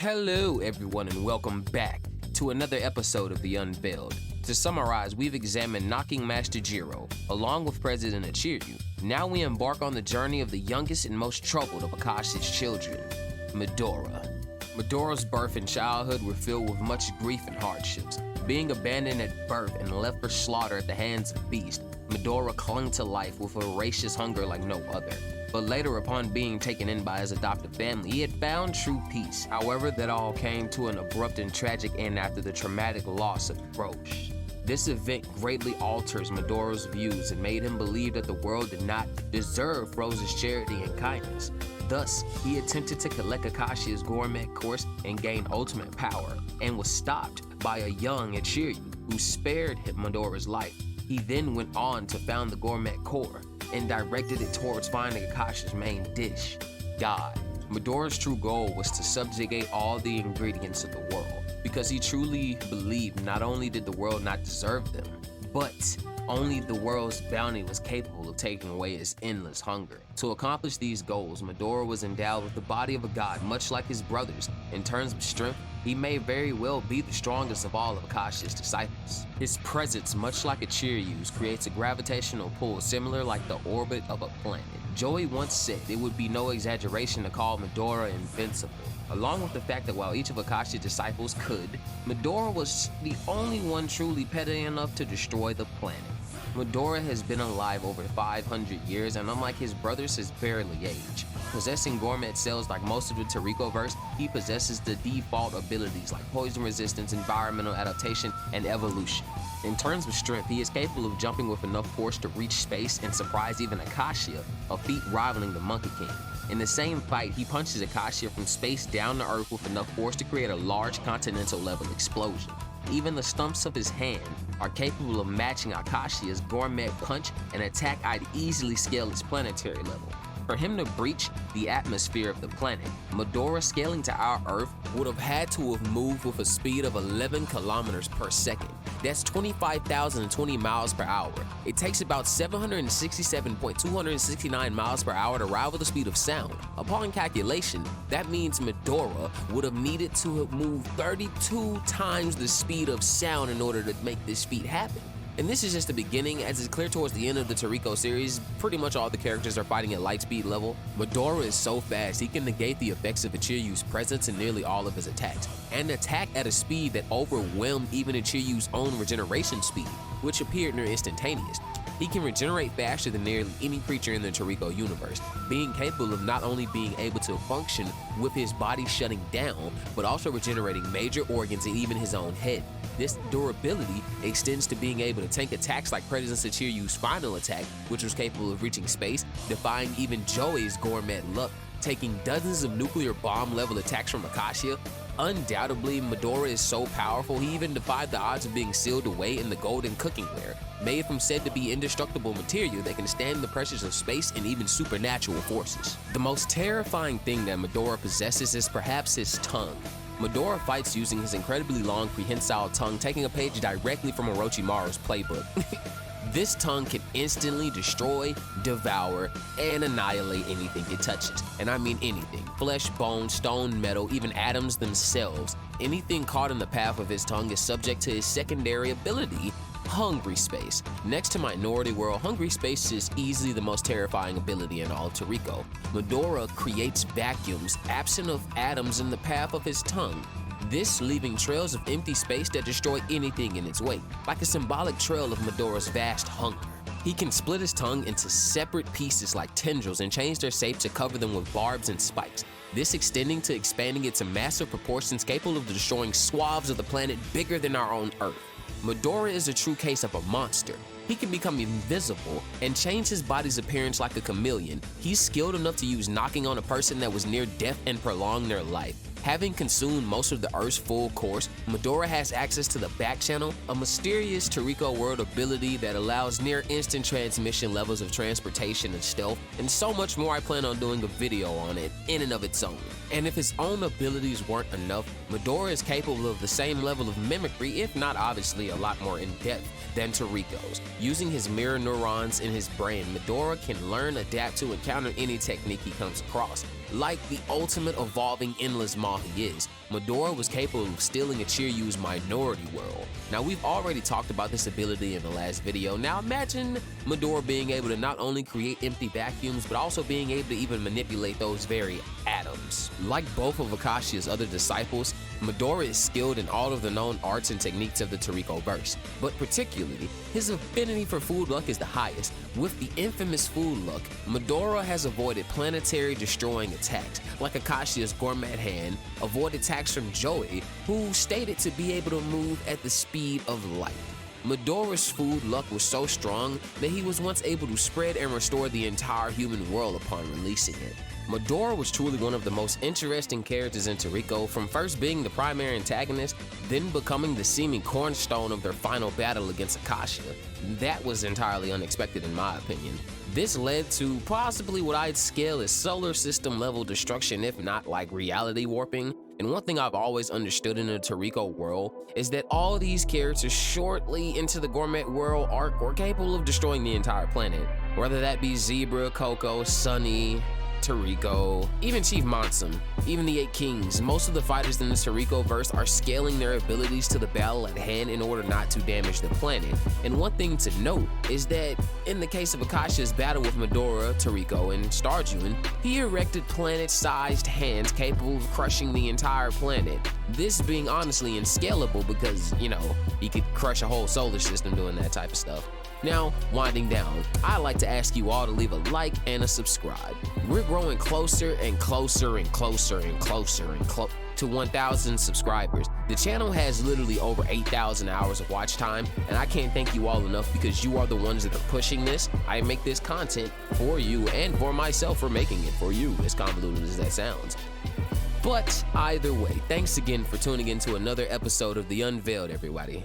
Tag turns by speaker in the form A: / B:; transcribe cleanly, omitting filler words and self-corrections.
A: Hello everyone and welcome back to another episode of the Unveiled. To summarize, we've examined Knocking Master Jiro, along with President Ichiryu. Now we embark on the journey of the youngest and most troubled of Akashi's children, Midoriya. Midoriya's birth and childhood were filled with much grief and hardships. Being abandoned at birth and left for slaughter at the hands of beasts, Midoriya clung to life with a voracious hunger like no other. But later, upon being taken in by his adoptive family, he had found true peace. However, that all came to an abrupt and tragic end after the traumatic loss of Roche. This event greatly alters Midoriya's views and made him believe that the world did not deserve Rose's charity and kindness. Thus, he attempted to collect Acacia's gourmet course and gain ultimate power, and was stopped by a young Ichiryu who spared him Midoriya's life. He then went on to found the gourmet core and directed it towards finding Acacia's main dish, God. Midoriya's true goal was to subjugate all the ingredients of the world, because he truly believed not only did the world not deserve them, but only the world's bounty was capable of taking away his endless hunger. To accomplish these goals, Midoriya was endowed with the body of a god, much like his brothers. In terms of strength, he may very well be the strongest of all of Akashia's disciples. His presence, much like Ichiryu's, creates a gravitational pull similar like the orbit of a planet. Joey once said it would be no exaggeration to call Midoriya invincible, along with the fact that while each of Akashia's disciples could, Midoriya was the only one truly petty enough to destroy the planet. Midoriya has been alive over 500 years and unlike his brothers has barely aged. Possessing gourmet cells like most of the Toriko-verse, he possesses the default abilities like poison resistance, environmental adaptation, and evolution. In terms of strength, he is capable of jumping with enough force to reach space and surprise even Acacia, a feat rivaling the Monkey King. In the same fight, he punches Acacia from space down to Earth with enough force to create a large continental-level explosion. Even the stumps of his hand are capable of matching Acacia's gourmet punch, an attack I'd easily scale its planetary level. For him to breach the atmosphere of the planet, Midoriya scaling to our Earth would have had to have moved with a speed of 11 kilometers per second. That's 25,020 miles per hour. It takes about 767.269 miles per hour to rival the speed of sound. Upon calculation, that means Midoriya would have needed to have moved 32 times the speed of sound in order to make this feat happen. And this is just the beginning, as it's clear towards the end of the Toriko series, pretty much all the characters are fighting at light speed level. Midoriya is so fast, he can negate the effects of Ichiryu's presence in nearly all of his attacks, and attack at a speed that overwhelmed even Ichiryu's own regeneration speed, which appeared near instantaneous. He can regenerate faster than nearly any creature in the Toriko universe, being capable of not only being able to function with his body shutting down, but also regenerating major organs and even his own head. This durability extends to being able to tank attacks like President Ichiryu's final attack, which was capable of reaching space, defying even Joey's gourmet luck, taking dozens of nuclear bomb level attacks from Acacia. Undoubtedly, Midoriya is so powerful he even defied the odds of being sealed away in the golden cookingware, made from said to be indestructible material that can stand the pressures of space and even supernatural forces. The most terrifying thing that Midoriya possesses is perhaps his tongue. Midoriya fights using his incredibly long prehensile tongue, taking a page directly from Orochimaru's playbook. This tongue can instantly destroy, devour, and annihilate anything it touches. And I mean anything. Flesh, bone, stone, metal, even atoms themselves. Anything caught in the path of his tongue is subject to his secondary ability, Hungry Space. Next to Minority World, Hungry Space is easily the most terrifying ability in all of Toriko. Midoriya creates vacuums absent of atoms in the path of his tongue, this leaving trails of empty space that destroy anything in its wake, like a symbolic trail of Midoriya's vast hunger. He can split his tongue into separate pieces like tendrils and change their shape to cover them with barbs and spikes, this extending to expanding it to massive proportions capable of destroying swaths of the planet bigger than our own Earth. Midoriya is a true case of a monster. He can become invisible and change his body's appearance like a chameleon. He's skilled enough to use knocking on a person that was near death and prolong their life. Having consumed most of the Earth's full course, Midoriya has access to the back channel, a mysterious Toriko world ability that allows near instant transmission levels of transportation and stealth, and so much more. I plan on doing a video on it in and of its own. And if his own abilities weren't enough, Midoriya is capable of the same level of mimicry, if not obviously a lot more in depth, than Toriko's. Using his mirror neurons in his brain, Midoriya can learn, adapt to, and counter any technique he comes across. Like the ultimate evolving endless maw he is, Midoriya was capable of stealing a Chiryu's minority world. Now, we've already talked about this ability in the last video. Now imagine Midoriya being able to not only create empty vacuums, but also being able to even manipulate those very atoms. Like both of Acacia's other disciples, Midoriya is skilled in all of the known arts and techniques of the Toriko verse, but particularly, his affinity for food luck is the highest. With the infamous food luck, Midoriya has avoided planetary destroying attacks, like Acacia's gourmet hand avoided attacks from Joey, who stated to be able to move at the speed of light. Midoriya's food luck was so strong that he was once able to spread and restore the entire human world upon releasing it. Midoriya was truly one of the most interesting characters in Toriko, from first being the primary antagonist, then becoming the seeming cornerstone of their final battle against Acacia. That was entirely unexpected in my opinion. This led to possibly what I'd scale as solar system level destruction, if not like reality warping. And one thing I've always understood in the Toriko world is that all these characters shortly into the Gourmet World arc were capable of destroying the entire planet, whether that be Zebra, Coco, Sunny, Toriko, even Chief Monsum, even the 8 Kings. Most of the fighters in the Toriko verse are scaling their abilities to the battle at hand in order not to damage the planet. And one thing to note is that in the case of Acacia's battle with Midoriya, Toriko, and Starjuan, he erected planet-sized hands capable of crushing the entire planet. This being honestly unscalable because, you know, he could crush a whole solar system doing that type of stuff. Now, winding down, I'd like to ask you all to leave a like and a subscribe. We're growing closer and closer and closer and closer and to 1,000 subscribers. The channel has literally over 8,000 hours of watch time, and I can't thank you all enough because you are the ones that are pushing this. I make this content for you and for myself for making it for you, as convoluted as that sounds. But either way, thanks again for tuning in to another episode of The Unveiled, everybody.